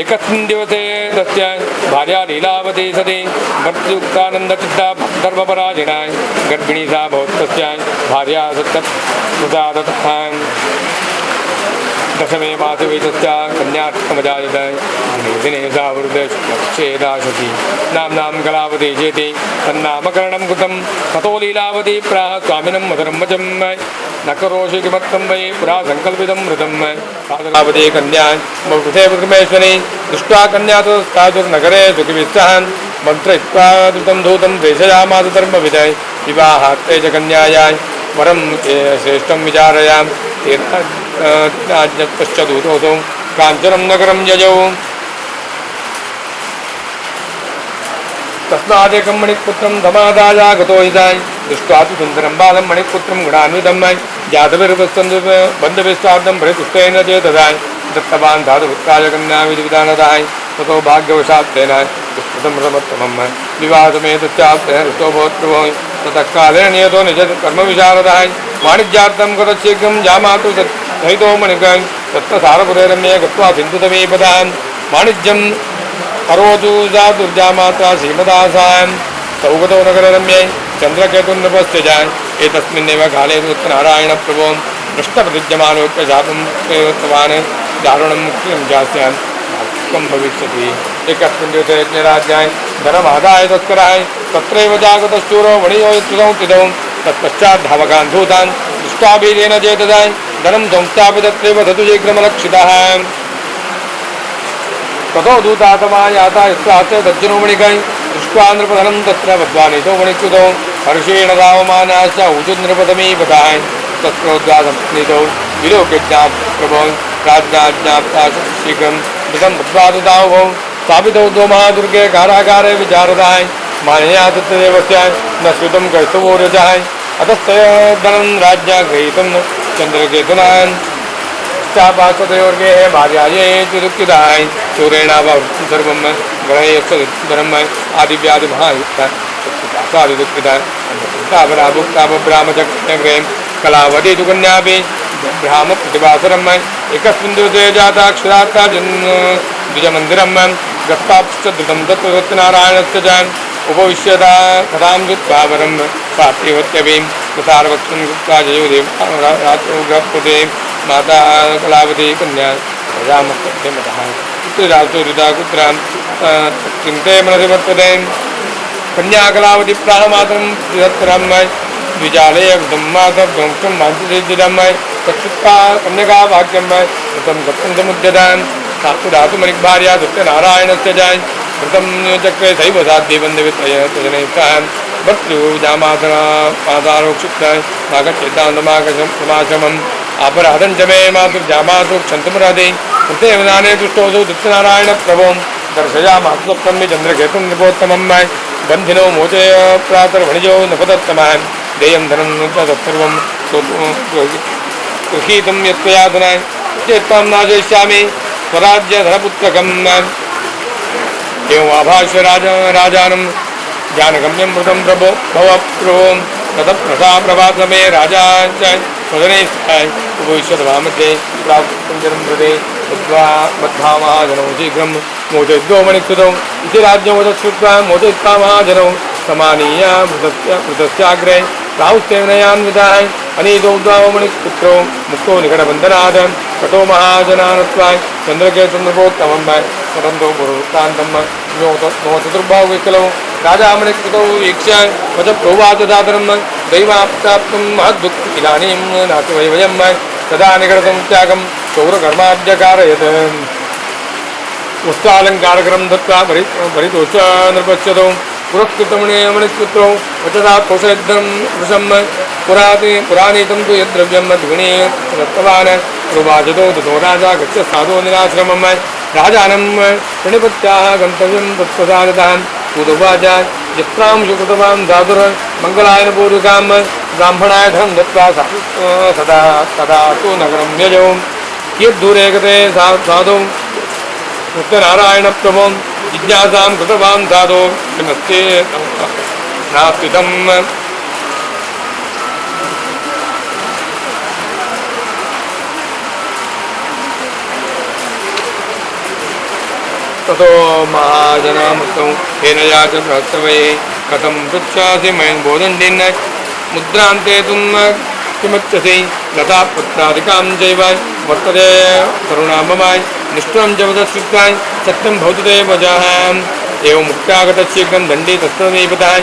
एकस्मिन् दिवसे तस्य भार्या लीलावती सति भर्तृयुक्तानन्दचित्ता धर्मपराजिना गर्भिणी सा भवत् तस्य भार्या सत्यप्रसादतः दशमे मासे वैतस्य कन्यात्मजायत दिने सा वृद्धेदाशति नाम्नां कलावती चेति तन्नामकरणं कृतं ततो लीलावती प्राह स्वामिनं मधुरं वचं न करोषि किमर्थं वै पुरा सङ्कल्पितं मृतं कलावती कन्या बहुकृते विक्रमेश्वरी दृष्ट्वा कन्या तु तादुर्नगरे सुखिविस्सहन् मन्त्रयित्वा धृतं धूतं प्रेषयामास धर्मविदय विवाहात्ते च कन्यायां वरं श्रेष्ठं विचारयां दूतोऽसौ काञ्चनं नगरं यजौ तस्मादेकं मणिपुत्रं धमादायागतो हिताय दृष्ट्वा तु सुन्दरं बालं मणिपुत्रं गुणान्वितं जातभिर्बन्धुभिस्वार्थं परितुष्टेन चेतदाय दत्तवान् धातुपुत्राय कन्याविधिविधानदाय ततो भाग्यवशात् तेन दुष्कृतं विवाहसमेतश्चाप्तेन ऋतो भवत्प्रभो ततः कालेन नियतो निज कर्मविशारदाय वाणिज्यार्थं कतशीघ्रं जामातु सहितो मणिकं तत्र सारपुरेरम्ये गत्वा सिन्धुतमीपदान् वाणिज्यं करोतु सा दुर्जामाता श्रीमदासां सौगतो नगररम्ये चन्द्रकेतुर्नृपस्त्यजान् एतस्मिन्नेव काले नारायणप्रभो पृष्ठप्रतिज्ञमालोक्य शापं प्रयुक्तवान् दारुणं मुक्तिं जास्यान् कं भविष्यति एकस्मिन् दिवसे यज्ञराज्ञाय धनमादाय तस्कराय तत्रैव जागतश्चूरो वणियो यत्संस्थितौ तत्पश्चात् धावकान् धूतान् दृष्ट्वाभिधेन चेतदाय धनं संस्थाप्य तत्रैव दतु शीघ्रमलक्षितः ततो दूतातमायाता यस्यास्ते तज्जनो मणिकै दृष्ट्वा नृपधनं तत्र बद्ध्वानितो मणिच्युतौ हर्षेण धावमानाश्च ऊचुनृपतमीपताय तत्रोद्गासंस्नितौ विलोक्यज्ञाप्रभो राज्ञाज्ञाप्ता शीघ्रं मृतं बद्ध्वादुतावौ स्थापितौ द्वौ महादुर्गे कारागारे विचारदाय मानया तत्तदेवस्य न श्रुतं कैस्तवोरजः अतस्तधनं राज्ञा गृहीतं चन्द्रकेतुनान् चापास्तयोर्गे भार्यायै दुःखिताय चोरेणावृत्तं सर्वं ग्रहयस्वधर्म आदिव्याधिमहायुक्ता स्वादिदुःखिता भुक्ताब्राह्मचक्रे कलावती तु कन्यापि ब्राह्मप्रतिभासरम् एकस्मिन् दिवसे जाताक्षरार्था द्विजमन्दिरं गत्वाश्च धृतं तत्र सत्यनारायणस्य च उपविश्यता कथां कृत्वा वरं पार्थिवत्यपि प्रसारवक्षं कृत्वा जयोदेव रात्रौ गृहपते माता कलावती कन्या रामकथ्यमतः पुत्रराजोरिता कुत्र चिन्ते मनसि वर्तते कन्या कलावती प्राणमातरं बृहत्तरं द्विजालय कृतं मातर्वंशं मातृसिद्धिदं तत्कृत्वा कन्यका वाक्यं कृतं सत्यं समुद्यतान् साक्षु धातुमणिभार्या सत्यनारायणस्य च कृतं चक्रे सैव साध्यबन्धवित्तजनैः भर्तृजामातरारोक्षिप्त नागचेतान्तमागसमाशमम् अपराधं च मे मातुर्जामातु क्षन्तुमराधे कृते विधाने तुष्टोऽसौ दत्तनारायणप्रभों दर्शयामातु स्वप्नं मे चन्द्रकेतुं नृपोत्तमं बन्धिनो मोचय प्रातर्वणिजो नपदत्तमः देयं धनं च तत्सर्वं गृहीतं यत्त्वया धनाय चेत्तां नाशयिष्यामि स्वराज्यधनपुत्रकम् एवमाभाष्य राजानं जानगम्यं मृतं प्रभो भवप्रभो ततः प्रभातसमये राजा च सदने उपविश्यतभामध्ये प्राप्तं मृते बद्ध्वा महाजनौ शीघ्रं मोचयित्वा मणिकृतौ इति राज्ञमोदश्रुत्वा मोचयित्वा महाजनौ समानीय मृतस्याग्रे प्राहुस्तेनयान्विताः अनीतोद्वावो मणिपुत्रो मुक्तो निकटबन्धनात् कटो महाजनानत्वाय चन्द्रकेतुर्नृपोत्तमं स्वतन्तो पुरुवृत्तान्तं नो चतुर्बाहुविकलौ राजा मणिकृतौ वीक्ष्य वच प्रोवाच दातरं दैवाप्ताप्तं महद्दुःख इदानीं नास्ति वै वयं तदा निकटतं त्यागं चौरकर्माद्यकारयत् वस्त्रालङ्कारकरं दत्त्वा परितोष नृपश्यतौ पुरस्कृतमणिपुत्रौ वचदा कौशलद्धं वृषं पुराणीतं तु यद्द्रव्यं द्विगुणे दत्तवान् रुवाचतो ततो राजा गच्छ साधो निराश्रमं राजानं प्रणिपत्याः गन्तव्यं तत्प्रसादतः उवाच यत्रां सुकृतवान् धातुर्मङ्गलायनपूर्विकां ब्राह्मणाय धनं दत्त्वा सदा तदा तु नगरं यजौ कियद्दूरे गते साधौ सत्यनारायणप्रभो जिज्ञासां कृतवान् साधो किमस्ति नास्तितं ततो महाजनामृतौ हेन याच सहस्रवये कथं पृच्छासि मयं बोधन्तीन् मुद्रान्ते तुम किमच्यसि लता पुत्रादिकां चैव वर्तते करुणा ममाय निष्ठुरं च वदश्रुत्वाय सत्यं भवतु ते वचः एवं मुक्तागतशीघ्रं दण्डी तत्समीपतः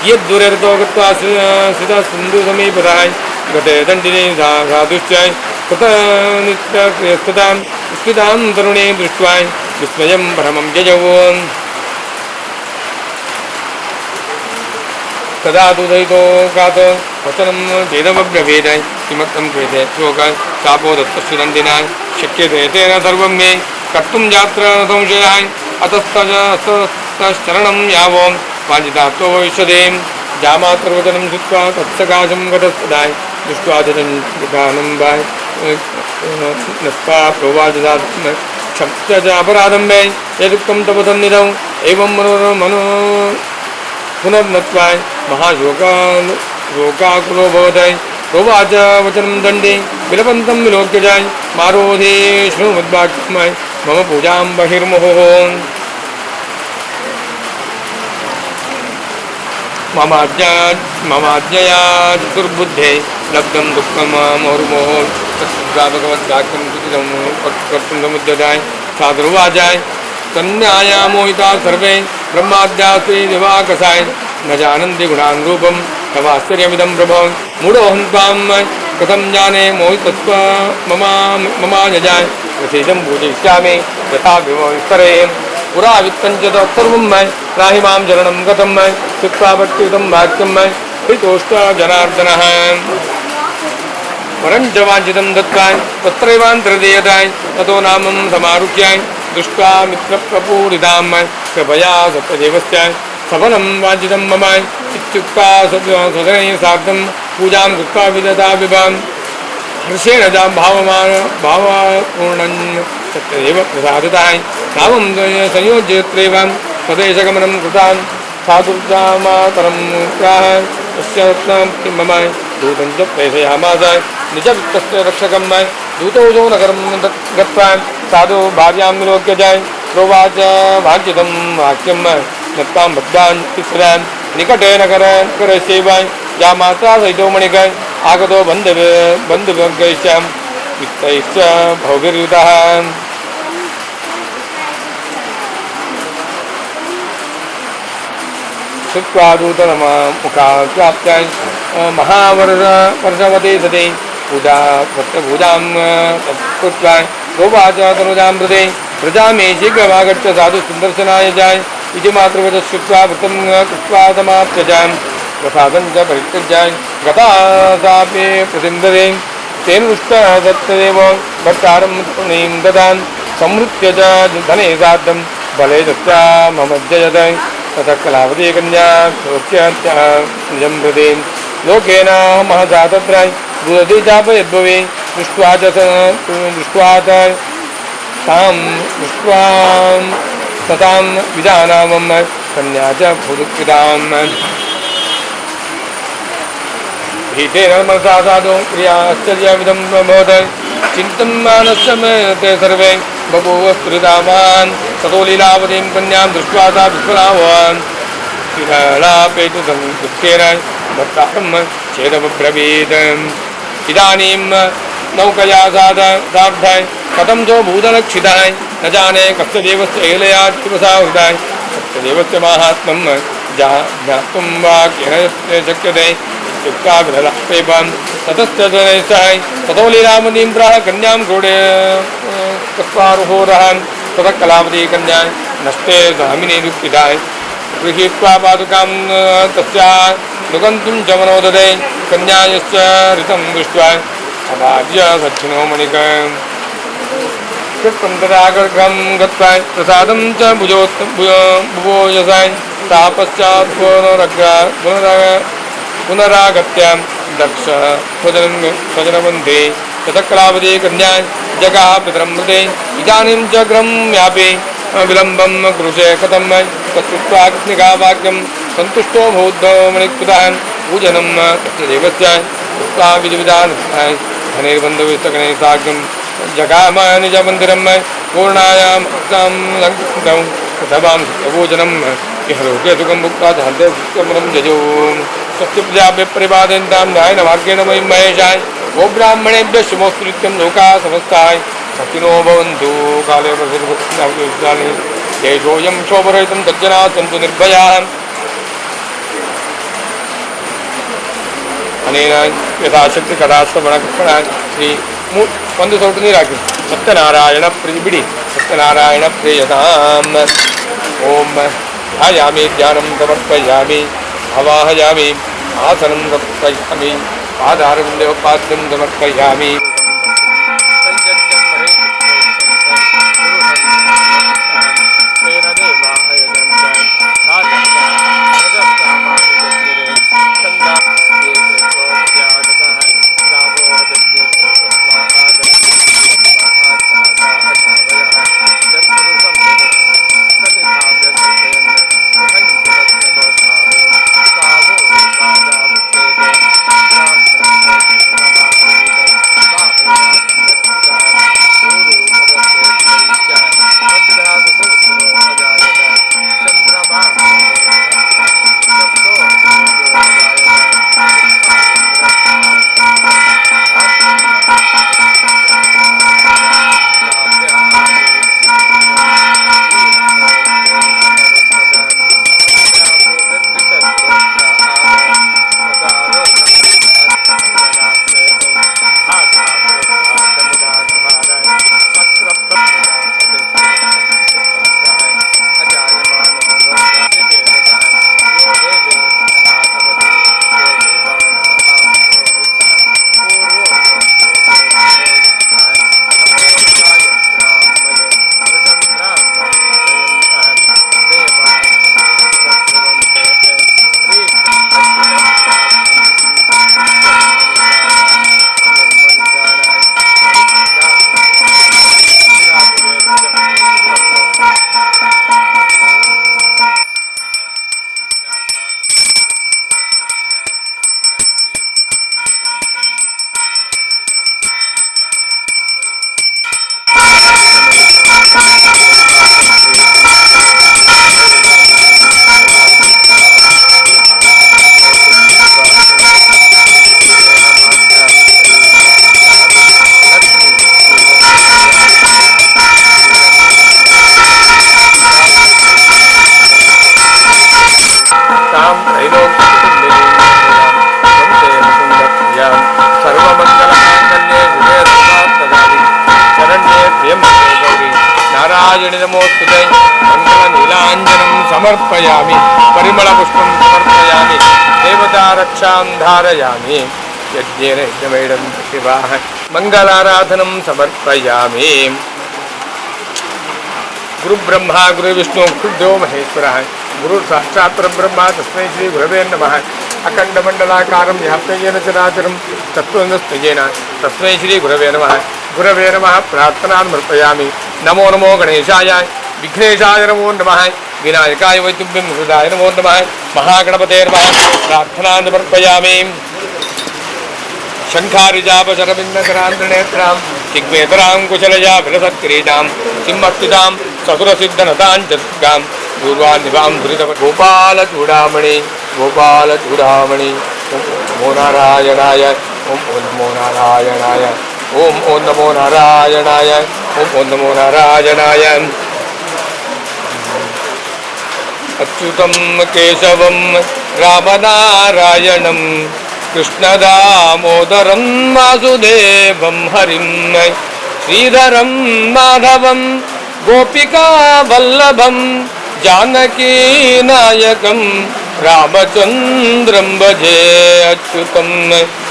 यद्दूरतो गत्वा स्थितः सिन्धुसमीपतः गते दण्डिनी साधुश्च कृतनित्यस्थितां स्थितां तरुणीं दृष्ट्वा विस्मयं परमं जजौ तदा तु दयितो गात वचनं चेदमब्रवीद किमर्थं क्रियते शोक शापो दत्तस्य दण्डिना शक्यते तेन सर्वं मे कर्तुं यात्र न संशयः अतस्तशरणं यावो वाञ्छितात्वो भविष्यति जामातर्वचनं श्रुत्वा तत्सकाशं गतस्तदा दृष्ट्वा चिदानं वा नत्वा प्रोवाचदात् क्षप्त च अपराधं वै यदुक्तं तपसन्निधौ एवं मनो पुनर्नत्वा महाशोकाकुलो भवति प्रोवाच वचनं दण्डे विलपन्तं विलोक्य च मारोधे शृणुमद्वाक्यं मम पूजां बहिर्मुहुः ममाज्ञया चतुर्बुद्धे लब्धं दुःखं मुहुर्मुहुः भगवद्वाक्यं कर्तुं समुद्यताय साधुर्वाचाय कन्याया मोहिता सर्वे ब्रह्माद्यास्ते दिवाकसाय न जानन्ति गुणान् रूपं तवाश्चर्यमिदं प्रभो मूढोऽहं त्वां कथं जाने मोहितस्व ममाजजाय प्रसीदं पूजयिष्यामि यथा विस्तरे पुरा वित्तं च तत्सर्वं मय त्राहि मां शरणं गतं मय श्रुत्वा भक्तियुतं वाक्यं मय प्रीतोष्टजनार्दनः वरं च वाञ्छितं दत्त्वा तत्रैवान्तर्दीयताय ततो नामं समारुह्याय दृष्ट्वा मित्रप्रपूरितां कृपया सत्यदेवस्य सफलं वाञ्छितं मम इत्युक्त्वा स्वजनैः सार्धं पूजां कृत्वा विदधा विभां हर्षेण भावपूर्णं सत्यदेव प्रसादिताय नामं संयोज्यत्रैव स्वदेशगमनं कृतान् साधुर्जामातरं प्राह तस्य रत्नं किं मम दूतं च प्रेषयामास निजवित्तस्य रक्षकं मय दूतोजो नगरं गत्वा साधु भार्यां विलोक्य च प्रोवाच वाञ्छितं वाक्यं नत्वां बद्धान् तिस्रान् निकटे नगरस्यैव या मात्रा सहितो मणिक आगतो बन्धुवर्गैश्च वित्तैश्च भौभिर्युतः श्रुत्वा दूतमुखाप्त्या महावर्षवते सति पूजां कृत्वा प्रोवाच तनुजां मृते प्रजा मे शीघ्रमागत्य साधु सुदर्शनाय जाय इति मातृवचः श्रुत्वा व्रतं कृत्वा समाप्यजां प्रसादं च परित्यज्य गता सापि प्रतिन्दते तेन दृष्टः दत्तदेव भट्टारं तृणीं ददान् संहृत्य च धने सार्धं बले दत्त्वा मम जयत ततः कलावती कन्या निजं प्रति लोकेन महसा तत्र रुदति चापयद्भवे दृष्ट्वा ततां विजानामं कन्या च भूतकृताम् भीतेन मनसा साधु क्रियाश्चर्यविधं भवत् चिन्तमानस्य ते सर्वे बभूव स्फुरितावान् ततो लीलावतीं कन्यां दृष्ट्वा सा विस्मरावान् विरलापेतु संयुक्तेन भर्तारं चेदब्रवीत् इदानीं नौकया सार्धाय कथं चो भूतलक्षितः न जाने कस्य देवस्य एलया दिवसावृताय सत्यदेवस्य माहात्म्यं ज्ञातुं वा केन शक्यते इत्युक्त्वा विरलापेपां ततश्च सहाय ततो लीलावतीं प्राह कन्यां क्रोडे कस्वारुहोरः ततः कलावती कन्या नष्टे स्वामिनी दुःखिताय गृहीत्वा पादुकां तस्या नुगन्तुं च मनोददे कन्यायश्च ऋतं दृष्ट्वा अभाव्य सच्चिनो मणिकं गत्वा प्रसादं च बुभोजसाय सा पश्चात् पुनरागत्य दक्ष स्वजनबन्धे ततः कलावती कन्या जगाः पितरं मृते इदानीं च गृहं व्यापे विलम्बं कुरुषे कथं तत्कृत्वा कृत्निकावाक्यं सन्तुष्टो भूद्धो मणिकृतः पूजनं तस्य देवस्य कृत्वा विधिविधान धनैर्बन्धुविस्तगणैः साग्यं जगाम निजमन्दिरं पूर्णायां लङ्कितं तथां भोजनं इहलोके सुखं भुक्त्वा धन्ते सुखं जजो स्वस्ति प्रजाभ्यः परिपालयन्तां न्यायेन मार्गेण मयि महेशाय गो ब्राह्मणेभ्यः शुभोऽस्तु नित्यं लोकाः समस्ताः सखिनो भवन्तु काले प्रसिद्धभक्तिनानि देशोऽयं शोभरहितं तज्जनाः सन्तु निर्भयाः अनेन यथाशक्ति कथाश्रवणकर्पण श्री ಒಂದು ಸೌಟು ನೀರು ಹಾಕಿ ಸತ್ಯನಾರಾಯಣ ಪ್ರಿಯ ಬಿಡಿ ಸತ್ಯನಾರಾಯಣ ಪ್ರಿಯತಾಂ ಓಂ ಧ್ಯಾಯಾಮಿ ಧ್ಯಾನಂ ಸಮರ್ಪಯಾಮಿ ಆವಾಹಯಾಮಿ ಆಸನಂ ಸಮರ್ಪಯಾಮಿ ಪಾದಾರವಿಂದೋಪಾದ್ಯಂ ಸಮರ್ಪಯಾಮಿ नारायण नमोस्तुते मंगलनीलांजनं समर्पयामि परिमलपुष्पं समर्पयामि देवतारक्षां धारयामि यज्ञेन यज्ञमेदं शिवाः मंगलाराधनं समर्पयामि गुरु ब्रह्मा गुरु विष्णु गुरुदेवो महेश्वरः गुरु साक्षात् परब्रह्म तस्मै श्री गुरवे नमः अखंडमंडलाकारं व्याप्तेन चराचरं तत्त्वमस्तेन तस्मै श्री गुरवे नमः प्रार्थनां समर्पयामि नमो नमो गणेशाय विघ्नेशाय नमो नमः विनायकाय वैतुभ्यं हृदाय नमो नमः महागणपते नमः प्रार्थनां समर्पयामि शङ्खारिजापशरबिन्दकरान्तनेत्रां दिग्वेतरां कुशलया विलसत्क्रीडां सिंहस्थितां ससुरसिद्धनतां चतुर्गां पूर्वान्निभां धुरितव गोपालचूडामणि नमो नारायणाय ओम नमो नारायणाय ओम नमो नारायणाय ओम नमो नारायणाय अच्युतं केशवं रामनारायणं कृष्णदामोदरं वासुदेवं हरिं श्रीधरं माधवं गोपिकावल्लभं जानकीनायकं रामचन्द्रं भजे अच्युतं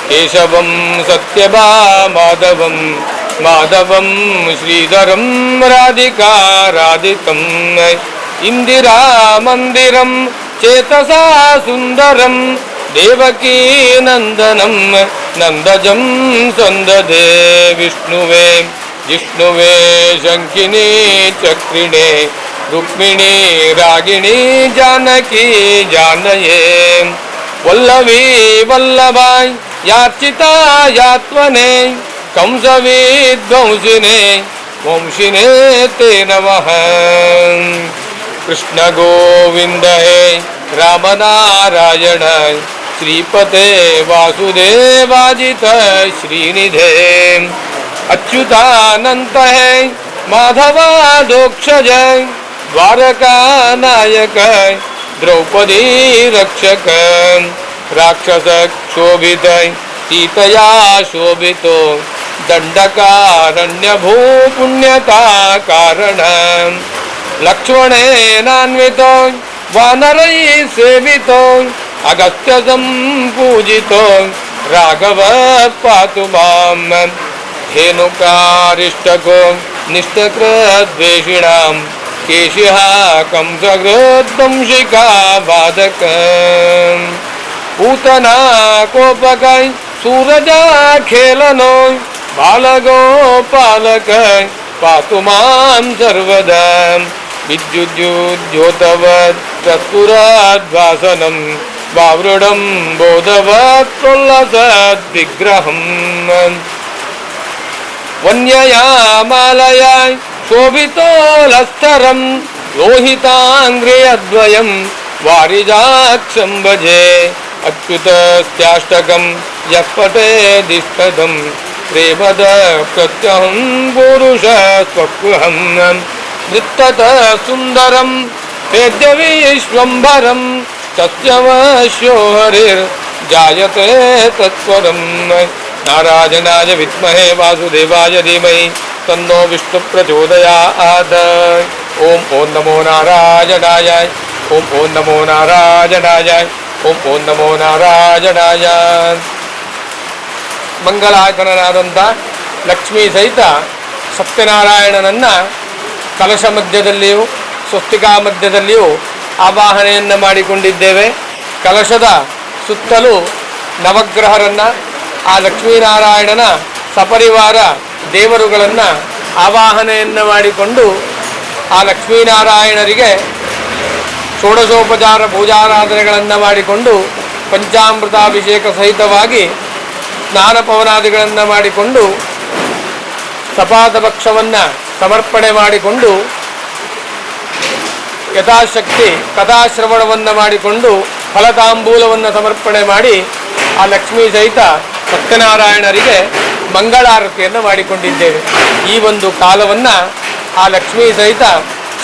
केशवं सत्यभामाधवं माधवं श्रीधरं राधिकाराधिकं इंदिरामन्दिरं चेतसा सुन्दरं देवकी नंदनं नंदजं सन्ददे विष्णुवे शङ्खिनी चक्रिणे रुक्मिणी रागिणी जानकी जानये वल्लवी वल्लभाय यार्चिता यात्वने कंसविध्वंसिने ವಂಶಿನೇ ತೇ ನಮಃ. ಕೃಷ್ಣ ಗೋವಿಂದ ಹೇ ರಾಮ ನಾರಾಯಣ ಶ್ರೀಪತೆ ವಾಸುದೇವಾಜಿತ ಶ್ರೀನಿಧೇ. ಅಚ್ಯುತಾನಂತ ಹೇ ಮಾಧವಾದೋಕ್ಷಜ ದ್ವಾರಕಾ ನಾಯಕ ದ್ರೌಪದಿ ರಕ್ಷಕ. ರಾಕ್ಷಸ ಕ್ಷೋಭಿತ ಸೀತೆಯಾ ಶೋಭಿತೋ ದಂಡಕಾರಣ್ಯ ಭೂ ಪುಣ್ಯತಾ ಕಾರಣ. ಲಕ್ಷ್ಮಣೇನಾನ್ವಿತೋ ವಾನರೈ ಸೇವಿತೋ ಅಗಸ್ತ್ಯ ಸಂಪೂಜಿತೋ ರಾಘವ ಪಾತು ಮಾಂ. ಧೇನುಕಾರಿಷ್ಟಕೋ ನಿಷ್ಠಕೃದ್ವೇಷಿಣಾಂ ಕೇಶಿಃ ಕಂಸಕೃದ್ವಂಶಿಕಾ ಬಾಧಕ. ಪೂತನಾ ಕೋಪಕ ಸೂರಜಾ ಖೇಲನೋ ಬಾಲಗೋಪಾಲಕ ಪಾತು ಮಾಂ ಸರ್ವದಾ. ವಿದ್ಯುದ್ಯೋತವತ್ ಕಸ್ತೂರಾದ್ವಾಸನಂ ವಾವೃಢಂ ಬೋಧವತ್ ಪ್ರೋಲ್ಲಸತ್ ವಿಗ್ರಹಂ. ವನ್ಯಯಾ ಮಾಲಯಾ ಶೋಭಿತೋಲಸ್ತರಂ ಲೋಹಿತಾಂಗ್ರಿಯದ್ವಯಂ ವಾರಿಜಾಕ್ಷಂ ಭಜೆ. ಅಚ್ಯುತಸ್ಯಾಷ್ಟಕಂ ಯಃ ಪಠೇದಿಷ್ಟದಂ ಪ್ರೇಮದ ಪ್ರತ್ಯಹಂ ಪುರುಷ ಸ್ವಗೃಹಂ. ನೃತ್ತತ ಸುಂದರಂ ವೇದ್ಯ ವಿಶ್ವಂಭರಂ ತಸ್ಯ ವಶ್ಯೋ ಹರಿರ್ ಜಾಯತೆ ತತ್ಪರಂ. ನಾರಾಯಣಾಯ ವಿದ್ಮಹೇ ವಾಸುದೇವಾಯ ಧೀಮಹಿ ತನ್ನೋ ವಿಷ್ಣು ಪ್ರಚೋದಯಾತ್. ಓಂ ಓಂ ನಮೋ ನಾರಾಯಣಾಯ. ಓಂ ಓಂ ನಮೋ ನಾರಾಯಣಾಯ. ಓಂ ಓಂ ನಮೋ ನಾರಾಯಣಾಯ. ಮಂಗಳಾಕರನಾದಂಥ ಲಕ್ಷ್ಮೀ ಸಹಿತ ಸತ್ಯನಾರಾಯಣನನ್ನು ಕಲಶ ಮಧ್ಯದಲ್ಲಿಯೂ ಸ್ವಸ್ತಿಕಾ ಮಧ್ಯದಲ್ಲಿಯೂ ಆವಾಹನೆಯನ್ನು ಮಾಡಿಕೊಂಡಿದ್ದೇವೆ. ಕಲಶದ ಸುತ್ತಲೂ ನವಗ್ರಹರನ್ನು, ಆ ಲಕ್ಷ್ಮೀನಾರಾಯಣನ ಸಪರಿವಾರ ದೇವರುಗಳನ್ನು ಆವಾಹನೆಯನ್ನು ಮಾಡಿಕೊಂಡು ಆ ಲಕ್ಷ್ಮೀನಾರಾಯಣರಿಗೆ ಷೋಡಶೋಪಚಾರ ಪೂಜಾರಾಧನೆಗಳನ್ನು ಮಾಡಿಕೊಂಡು ಪಂಚಾಮೃತಾಭಿಷೇಕ ಸಹಿತವಾಗಿ ಸ್ನಾನ ಪವನಾದಿಗಳನ್ನು ಮಾಡಿಕೊಂಡು ಸಪಾದ ಭಕ್ಷವನ್ನು ಸಮರ್ಪಣೆ ಮಾಡಿಕೊಂಡು ಯಥಾಶಕ್ತಿ ಕಥಾಶ್ರವಣವನ್ನು ಮಾಡಿಕೊಂಡು ಫಲತಾಂಬೂಲವನ್ನು ಸಮರ್ಪಣೆ ಮಾಡಿ ಆ ಲಕ್ಷ್ಮೀ ಸಹಿತ ಸತ್ಯನಾರಾಯಣರಿಗೆ ಮಂಗಳಾರತಿಯನ್ನು ಮಾಡಿಕೊಂಡಿದ್ದೇವೆ. ಈ ಒಂದು ಕಾಲವನ್ನು ಆ ಲಕ್ಷ್ಮೀ ಸಹಿತ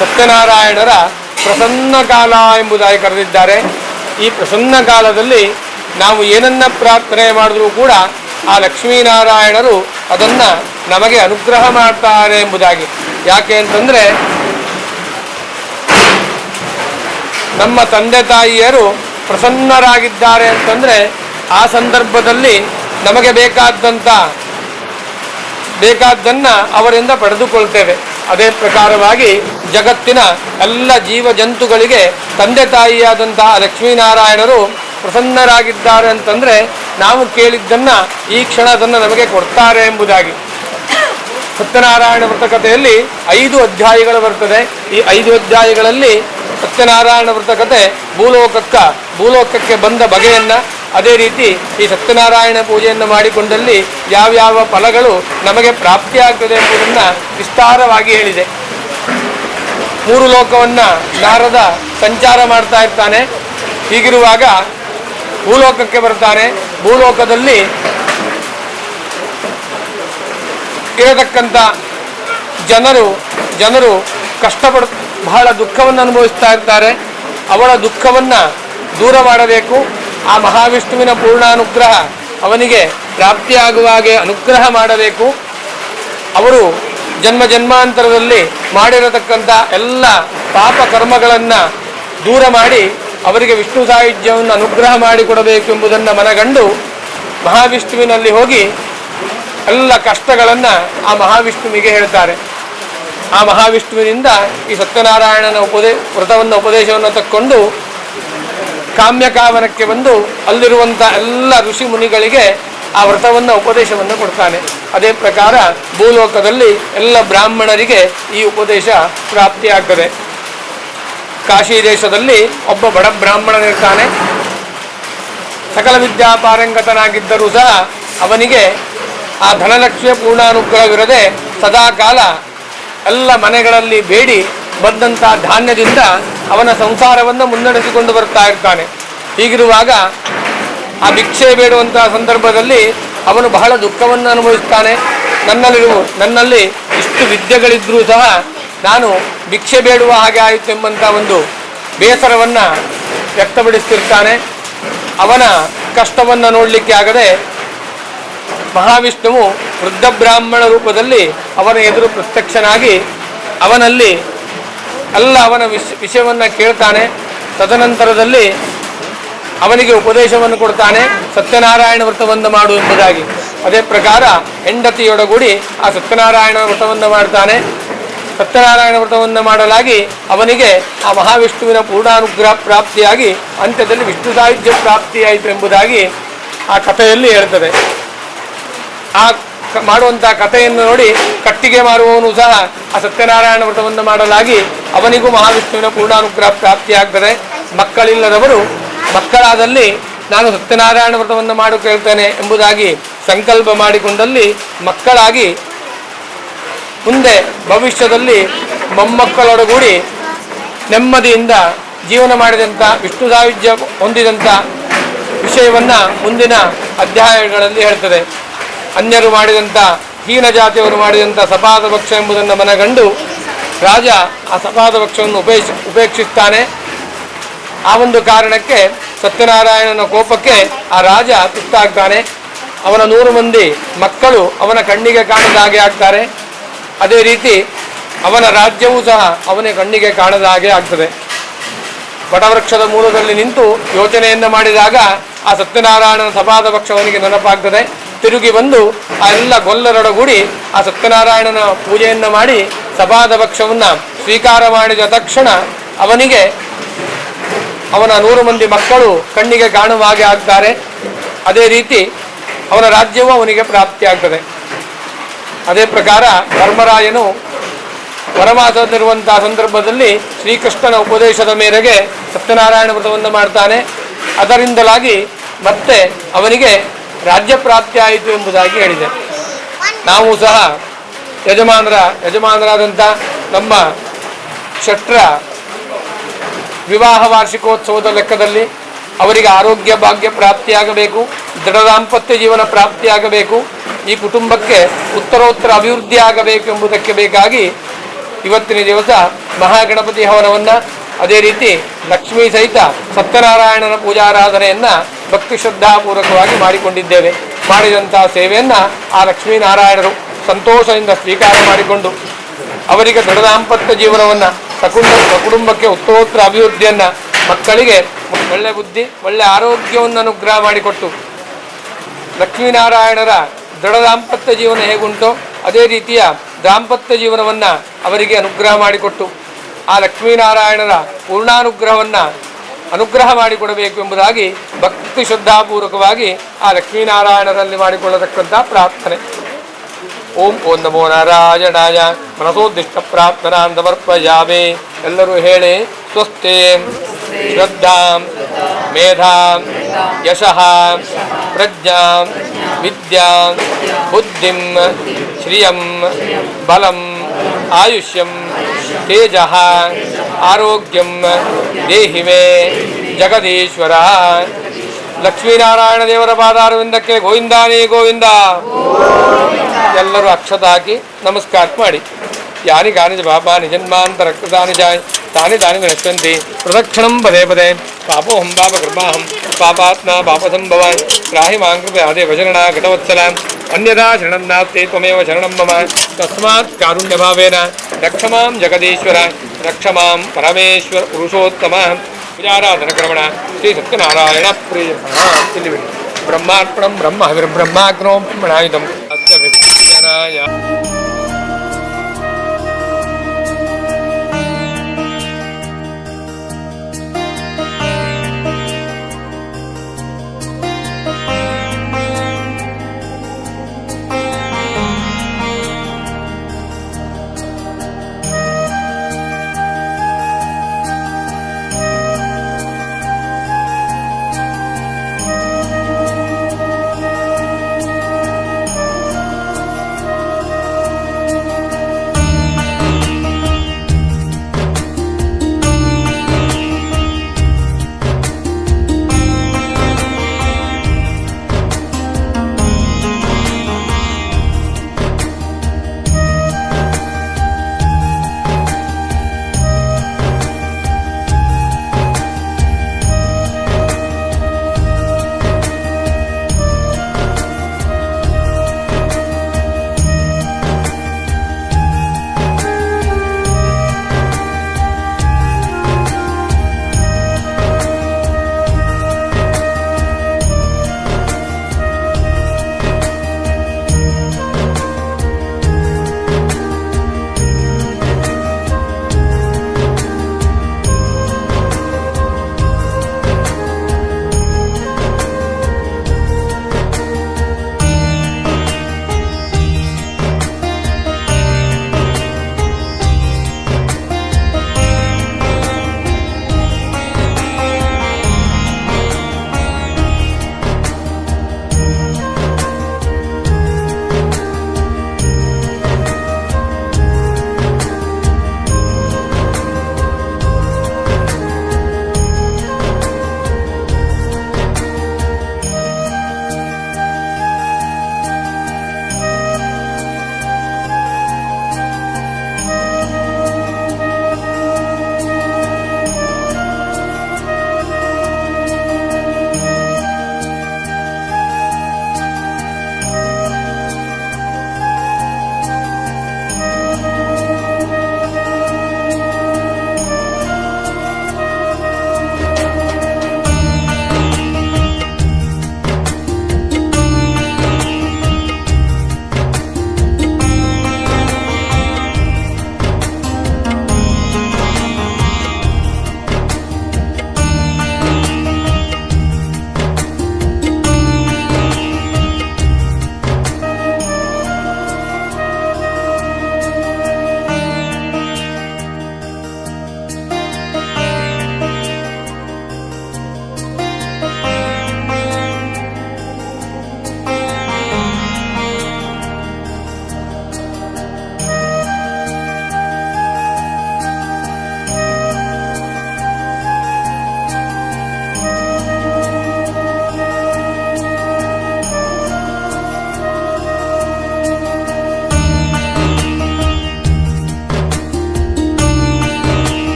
ಸತ್ಯನಾರಾಯಣರ ಪ್ರಸನ್ನ ಕಾಲ ಎಂಬುದಾಗಿ ಕರೆದಿದ್ದಾರೆ. ಈ ಪ್ರಸನ್ನ ಕಾಲದಲ್ಲಿ ನಾವು ಏನನ್ನ ಪ್ರಾರ್ಥನೆ ಮಾಡಿದ್ರೂ ಕೂಡ ಆ ಲಕ್ಷ್ಮೀನಾರಾಯಣರು ಅದನ್ನು ನಮಗೆ ಅನುಗ್ರಹ ಮಾಡ್ತಾರೆ ಎಂಬುದಾಗಿ. ಯಾಕೆ ಅಂತಂದರೆ ನಮ್ಮ ತಂದೆ ತಾಯಿಯರು ಪ್ರಸನ್ನರಾಗಿದ್ದಾರೆ ಅಂತಂದರೆ ಆ ಸಂದರ್ಭದಲ್ಲಿ ನಮಗೆ ಬೇಕಾದ್ದನ್ನು ಅವರಿಂದ ಪಡೆದುಕೊಳ್ತೇವೆ. ಅದೇ ಪ್ರಕಾರವಾಗಿ ಜಗತ್ತಿನ ಎಲ್ಲ ಜೀವ ಜಂತುಗಳಿಗೆ ತಂದೆ ತಾಯಿಯಾದಂತಹ ಲಕ್ಷ್ಮೀನಾರಾಯಣರು ಪ್ರಸನ್ನರಾಗಿದ್ದಾರೆ ಅಂತಂದರೆ ನಾವು ಕೇಳಿದ್ದನ್ನು ಈ ಕ್ಷಣ ಅದನ್ನು ನಮಗೆ ಕೊಡ್ತಾರೆ ಎಂಬುದಾಗಿ. ಸತ್ಯನಾರಾಯಣ ವ್ರತಕಥೆಯಲ್ಲಿ 5 ಅಧ್ಯಾಯಗಳು ಬರ್ತದೆ. ಈ 5 ಅಧ್ಯಾಯಗಳಲ್ಲಿ ಸತ್ಯನಾರಾಯಣ ವ್ರತಕಥೆ ಭೂಲೋಕಕ್ಕೆ ಬಂದ ಬಗೆಯನ್ನು, ಅದೇ ರೀತಿ ಈ ಸತ್ಯನಾರಾಯಣ ಪೂಜೆಯನ್ನು ಮಾಡಿಕೊಂಡಲ್ಲಿ ಯಾವ್ಯಾವ ಫಲಗಳು ನಮಗೆ ಪ್ರಾಪ್ತಿಯಾಗ್ತದೆ ಎಂಬುದನ್ನು ವಿಸ್ತಾರವಾಗಿ ಹೇಳಿದೆ. 3 ಲೋಕವನ್ನು ನಾರದ ಸಂಚಾರ ಮಾಡ್ತಾ ಇರ್ತಾನೆ. ಹೀಗಿರುವಾಗ ಭೂಲೋಕಕ್ಕೆ ಬರ್ತಾನೆ. ಭೂಲೋಕದಲ್ಲಿ ಇರತಕ್ಕಂಥ ಜನರು ಬಹಳ ದುಃಖವನ್ನು ಅನುಭವಿಸ್ತಾ ಇರ್ತಾರೆ. ಅವಳ ದುಃಖವನ್ನು ದೂರ ಮಾಡಬೇಕು. ಆ ಮಹಾವಿಷ್ಣುವಿನ ಪೂರ್ಣಾನುಗ್ರಹ ಅವನಿಗೆ ಪ್ರಾಪ್ತಿಯಾಗುವ ಹಾಗೆ ಅನುಗ್ರಹ ಮಾಡಬೇಕು. ಅವರು ಜನ್ಮಾಂತರದಲ್ಲಿ ಮಾಡಿರತಕ್ಕಂಥ ಎಲ್ಲ ಪಾಪ ಕರ್ಮಗಳನ್ನು ದೂರ ಮಾಡಿ ಅವರಿಗೆ ವಿಷ್ಣು ಸಾಯುಜ್ಯವನ್ನು ಅನುಗ್ರಹ ಮಾಡಿಕೊಡಬೇಕು ಎಂಬುದನ್ನು ಮನಗಂಡು ಮಹಾವಿಷ್ಣುವಿನಲ್ಲಿ ಹೋಗಿ ಎಲ್ಲ ಕಷ್ಟಗಳನ್ನು ಆ ಮಹಾವಿಷ್ಣುವಿಗೆ ಹೇಳ್ತಾರೆ. ಆ ಮಹಾವಿಷ್ಣುವಿನಿಂದ ಈ ಸತ್ಯನಾರಾಯಣನ ಉಪದೇಶವನ್ನು ತಕ್ಕೊಂಡು ಕಾಮ್ಯಕಾವನಕ್ಕೆ ಬಂದು ಅಲ್ಲಿರುವಂಥ ಎಲ್ಲ ಋಷಿ ಮುನಿಗಳಿಗೆ ಆ ಉಪದೇಶವನ್ನು ಕೊಡ್ತಾನೆ. ಅದೇ ಪ್ರಕಾರ ಭೂಲೋಕದಲ್ಲಿ ಎಲ್ಲ ಬ್ರಾಹ್ಮಣರಿಗೆ ಈ ಉಪದೇಶ ಪ್ರಾಪ್ತಿಯಾಗ್ತದೆ. ಕಾಶಿ ದೇಶದಲ್ಲಿ ಒಬ್ಬ ಬಡ ಬ್ರಾಹ್ಮಣನಿರ್ತಾನೆ. ಸಕಲ ವಿದ್ಯಾಪಾರಂಗತನಾಗಿದ್ದರೂ ಸಹ ಅವನಿಗೆ ಆ ಧನಲಕ್ಷ್ಮಿಯ ಪೂರ್ಣಾನುಗ್ರಹವಿರದೆ ಸದಾಕಾಲ ಎಲ್ಲ ಮನೆಗಳಲ್ಲಿ ಬೇಡಿ ಬಂದಂಥ ಧಾನ್ಯದಿಂದ ಅವನ ಸಂಸಾರವನ್ನು ಮುನ್ನಡೆಸಿಕೊಂಡು ಬರ್ತಾ ಇರ್ತಾನೆ. ಹೀಗಿರುವಾಗ ಆ ಭಿಕ್ಷೆ ಬೇಡುವಂತಹ ಸಂದರ್ಭದಲ್ಲಿ ಅವನು ಬಹಳ ದುಃಖವನ್ನು ಅನುಭವಿಸ್ತಾನೆ. ನನ್ನಲ್ಲಿ ಇಷ್ಟು ವಿದ್ಯೆಗಳಿದ್ರೂ ಸಹ ನಾನು ಭಿಕ್ಷೆ ಬೇಡುವ ಹಾಗೆ ಆಯಿತು ಎಂಬಂಥ ಒಂದು ಬೇಸರವನ್ನು ವ್ಯಕ್ತಪಡಿಸ್ತಿರ್ತಾನೆ. ಅವನ ಕಷ್ಟವನ್ನು ನೋಡಲಿಕ್ಕೆ ಆಗದೆ ಮಹಾವಿಷ್ಣುವು ವೃದ್ಧ ಬ್ರಾಹ್ಮಣ ರೂಪದಲ್ಲಿ ಅವನ ಎದುರು ಪ್ರತ್ಯಕ್ಷನಾಗಿ ಅವನಲ್ಲಿ ಅವನ ವಿಷಯವನ್ನು ಕೇಳ್ತಾನೆ. ತದನಂತರದಲ್ಲಿ ಅವನಿಗೆ ಉಪದೇಶವನ್ನು ಕೊಡ್ತಾನೆ, ಸತ್ಯನಾರಾಯಣ ವ್ರತವನ್ನು ಮಾಡು ಎಂಬುದಾಗಿ. ಅದೇ ಪ್ರಕಾರ ಹೆಂಡತಿಯೊಡಗೂಡಿ ಆ ಸತ್ಯನಾರಾಯಣ ವ್ರತವನ್ನು ಮಾಡ್ತಾನೆ. ಸತ್ಯನಾರಾಯಣ ವ್ರತವನ್ನು ಮಾಡಲಾಗಿ ಅವನಿಗೆ ಆ ಮಹಾವಿಷ್ಣುವಿನ ಪೂರ್ಣಾನುಗ್ರಹ ಪ್ರಾಪ್ತಿಯಾಗಿ ಅಂತ್ಯದಲ್ಲಿ ವಿಷ್ಣು ಸಾಯುಜ್ಯ ಪ್ರಾಪ್ತಿಯಾಯಿತು ಎಂಬುದಾಗಿ ಆ ಕಥೆಯಲ್ಲಿ ಹೇಳ್ತದೆ. ಆ ಮಾಡುವಂಥ ಕಥೆಯನ್ನು ನೋಡಿ ಕಟ್ಟಿಗೆ ಮಾರುವವನು ಸಹ ಆ ಸತ್ಯನಾರಾಯಣ ವ್ರತವನ್ನು ಮಾಡಲಾಗಿ ಅವನಿಗೂ ಮಹಾವಿಷ್ಣುವಿನ ಪೂರ್ಣಾನುಗ್ರಹ ಪ್ರಾಪ್ತಿಯಾಗ್ತದೆ. ಮಕ್ಕಳಿಲ್ಲದವರು ಮಕ್ಕಳಾದಲ್ಲಿ ನಾನು ಸತ್ಯನಾರಾಯಣ ವ್ರತವನ್ನು ಮಾಡು ಕೇಳ್ತೇನೆ ಎಂಬುದಾಗಿ ಸಂಕಲ್ಪ ಮಾಡಿಕೊಂಡಲ್ಲಿ ಮಕ್ಕಳಾಗಿ ಮುಂದೆ ಭವಿಷ್ಯದಲ್ಲಿ ಮೊಮ್ಮಕ್ಕಳೊಡಗೂಡಿ ನೆಮ್ಮದಿಯಿಂದ ಜೀವನ ಮಾಡಿದಂಥ ವಿಷ್ಣು ಸಾಯುಜ್ಯ ಹೊಂದಿದಂಥ ವಿಷಯವನ್ನು ಮುಂದಿನ ಅಧ್ಯಾಯಗಳಲ್ಲಿ ಹೇಳ್ತದೆ. ಅನ್ಯರು ಮಾಡಿದಂಥ ಹೀನ ಜಾತಿಯವರು ಮಾಡಿದಂಥ ಸಪಾದ ಭಕ್ಷ ಎಂಬುದನ್ನು ಮನಗಂಡು ರಾಜ ಆ ಸಪಾದ ಭಕ್ಷವನ್ನು ಉಪೇಕ್ಷಿಸ್ತಾನೆ. ಆ ಒಂದು ಕಾರಣಕ್ಕೆ ಸತ್ಯನಾರಾಯಣನ ಕೋಪಕ್ಕೆ ಆ ರಾಜ ತುತ್ತಾಗ್ತಾನೆ. ಅವನ 100 ಮಂದಿ ಮಕ್ಕಳು ಅವನ ಕಣ್ಣಿಗೆ ಕಾಣದ ಹಾಗೆ ಆಗ್ತಾರೆ. ಅದೇ ರೀತಿ ಅವನ ರಾಜ್ಯವೂ ಸಹ ಅವನ ಕಣ್ಣಿಗೆ ಕಾಣದ ಹಾಗೆ ಆಗ್ತದೆ. ವಟವೃಕ್ಷದ ಮೂಲದಲ್ಲಿ ನಿಂತು ಯೋಚನೆಯನ್ನು ಮಾಡಿದಾಗ ಆ ಸತ್ಯನಾರಾಯಣನ ಸಪಾದ ಭಕ್ಷ ಅವನಿಗೆ ನೆನಪಾಗ್ತದೆ. ತಿರುಗಿ ಬಂದು ಆ ಎಲ್ಲ ಗೊಲ್ಲರೊಡಗೂಡಿ ಆ ಸತ್ಯನಾರಾಯಣನ ಪೂಜೆಯನ್ನು ಮಾಡಿ ಸಪಾದ ಭಕ್ಷವನ್ನು ಸ್ವೀಕಾರ ಮಾಡಿದ ತಕ್ಷಣ ಅವನಿಗೆ ಅವನ 100 ಮಂದಿ ಮಕ್ಕಳು ಕಣ್ಣಿಗೆ ಕಾಣುವ ಹಾಗೆ ಆಗ್ತಾರೆ. ಅದೇ ರೀತಿ ಅವನ ರಾಜ್ಯವು ಅವನಿಗೆ ಪ್ರಾಪ್ತಿಯಾಗ್ತದೆ. ಅದೇ ಪ್ರಕಾರ ಧರ್ಮರಾಯನು ವನವಾಸದಲ್ಲಿರುವಂತಹ ಸಂದರ್ಭದಲ್ಲಿ ಶ್ರೀಕೃಷ್ಣನ ಉಪದೇಶದ ಮೇರೆಗೆ ಸತ್ಯನಾರಾಯಣ ವ್ರತವನ್ನು ಮಾಡ್ತಾನೆ. ಅದರಿಂದಲಾಗಿ ಮತ್ತೆ ಅವನಿಗೆ ರಾಜ್ಯ ಪ್ರಾಪ್ತಿ ಆಯಿತು ಎಂಬುದಾಗಿ ಹೇಳಿದೆ. ನಾವು ಸಹ ಯಜಮಾನರಾದಂಥ ನಮ್ಮ ಶೆಟ್ರ ವಿವಾಹ ವಾರ್ಷಿಕೋತ್ಸವದ ಲೆಕ್ಕದಲ್ಲಿ ಅವರಿಗೆ ಆರೋಗ್ಯ ಭಾಗ್ಯ ಪ್ರಾಪ್ತಿಯಾಗಬೇಕು, ದೃಢ ದಾಂಪತ್ಯ ಜೀವನ ಪ್ರಾಪ್ತಿಯಾಗಬೇಕು, ಈ ಕುಟುಂಬಕ್ಕೆ ಉತ್ತರೋತ್ತರ ಅಭಿವೃದ್ಧಿ ಆಗಬೇಕು ಎಂಬುದಕ್ಕೆ ಬೇಕಾಗಿ ಇವತ್ತಿನ ದಿವಸ ಮಹಾಗಣಪತಿ ಹವನವನ್ನು, ಅದೇ ರೀತಿ ಲಕ್ಷ್ಮೀ ಸಹಿತ ಸತ್ಯನಾರಾಯಣನ ಪೂಜಾರಾಧನೆಯನ್ನು ಭಕ್ತಿ ಶ್ರದ್ಧಾಪೂರ್ವಕವಾಗಿ ಮಾಡಿಕೊಂಡಿದ್ದೇವೆ. ಮಾಡಿದಂಥ ಸೇವೆಯನ್ನು ಆ ಲಕ್ಷ್ಮೀನಾರಾಯಣರು ಸಂತೋಷದಿಂದ ಸ್ವೀಕಾರ ಮಾಡಿಕೊಂಡು ಅವರಿಗೆ ದೃಢ ದಾಂಪತ್ಯ ಜೀವನವನ್ನು, ಸಕುಟುಂಬಕ್ಕೆ ಉತ್ತರೋತ್ತರ ಅಭಿವೃದ್ಧಿಯನ್ನು, ಮಕ್ಕಳಿಗೆ ಒಳ್ಳೆ ಬುದ್ಧಿ ಒಳ್ಳೆ ಆರೋಗ್ಯವನ್ನು ಅನುಗ್ರಹ ಮಾಡಿಕೊಟ್ಟು ಲಕ್ಷ್ಮೀನಾರಾಯಣರ ದೃಢ ದಾಂಪತ್ಯ ಜೀವನ ಹೇಗುಂಟೋ ಅದೇ ರೀತಿಯ ದಾಂಪತ್ಯ ಜೀವನವನ್ನು ಅವರಿಗೆ ಅನುಗ್ರಹ ಮಾಡಿಕೊಟ್ಟು ಆ ಲಕ್ಷ್ಮೀನಾರಾಯಣರ ಪೂರ್ಣಾನುಗ್ರಹವನ್ನು ಅನುಗ್ರಹ ಮಾಡಿಕೊಡಬೇಕು ಎಂಬುದಾಗಿ ಭಕ್ತಿ ಶ್ರದ್ಧಾಪೂರ್ವಕವಾಗಿ ಆ ಲಕ್ಷ್ಮೀನಾರಾಯಣರಲ್ಲಿ ಮಾಡಿಕೊಳ್ಳತಕ್ಕಂಥ ಪ್ರಾರ್ಥನೆ. ಓಂ ಓಂ ನಮೋ ನಾರಾಯಣಾಯ ಮನಸೋದ್ದಿಷ್ಟ ಪ್ರಾರ್ಥನಾಂ ಸಮರ್ಪಯಾಮಿ. ಎಲ್ಲರೂ ಹೇಳಿ ಸ್ವಸ್ತಿ ಶ್ರದ್ಧಾಂ ಮೇಧಾಂ ಯಶಃ ಪ್ರಜ್ಞಾಂ ವಿದ್ಯಾಂ ಬುದ್ಧಿಂ ಶ್ರಿಯಂ ಬಲಂ ಆಯುಷ್ಯಂ ತೇಜಃ ಆರೋಗ್ಯಂ ದೇಹಿ ಮೇ ಜಗದೀಶ್ವರ. ಲಕ್ಷ್ಮೀನಾರಾಯಣ ದೇವರ ಪಾದಾರವಿಂದಕ್ಕೆ ಗೋವಿಂದಾನೇ ಗೋವಿಂದ. ಎಲ್ಲರೂ ಅಕ್ಷತ ಹಾಕಿ ನಮಸ್ಕಾರ ಮಾಡಿ. ಯಾನಿ ಕಾನಿ ಪಾಪಾನಿ ಜನ್ಮಾಂತರ ಕೃತಾನಿ ಜಾಯ್ ತಾನಿ ತಾನಿ ನಶ್ಯಂತಿ ಪ್ರದಕ್ಷಿಣಂ ಪದೇ ಪದೇ ಪಾಪೋಹಂ ಪಾಪ ಕರ್ಮಾಹಂ ಪಾಪಾತ್ಮ ಪಾಪಸಂಭವಾನ್ ತ್ರಾಹಿ ಮಾಂ ಕೃಪೆ ಆದೇವ ಶರಣ ಗತವತ್ಸಲ ಅನ್ಯಥಾ ಶರಣಂ ನಾಸ್ತಿ ತ್ವಮೇವ ಶರಣಂ ಮಮ ತಸ್ಮಾತ್ ಕಾರುಣ್ಯಭಾವೇನ ರಕ್ಷ ಮಾಂ ಜಗದೀಶ್ವರ ರಕ್ಷ ಮಾಂ ಪರಮೇಶ್ವರ ಪುರುಷೋತ್ತಮ. ಪೂಜಾರಾಧನ ಕ್ರಮಣ ಶ್ರೀ ಸತ್ಯನಾರಾಯಣ ಪ್ರಿಯ ಇಲ್ಲಿ ಬಿಡಿ. ಬ್ರಹ್ಮಾರ್ಪಣಂ ಬ್ರಹ್ಮ ಹವಿರ್ಬ್ರಹ್ಮಾಗ್ನೋ ಬ್ರಹ್ಮಣಾಯುಧಂ ಅಸ್ಯ ವಿಷ್ಣುನಾಯ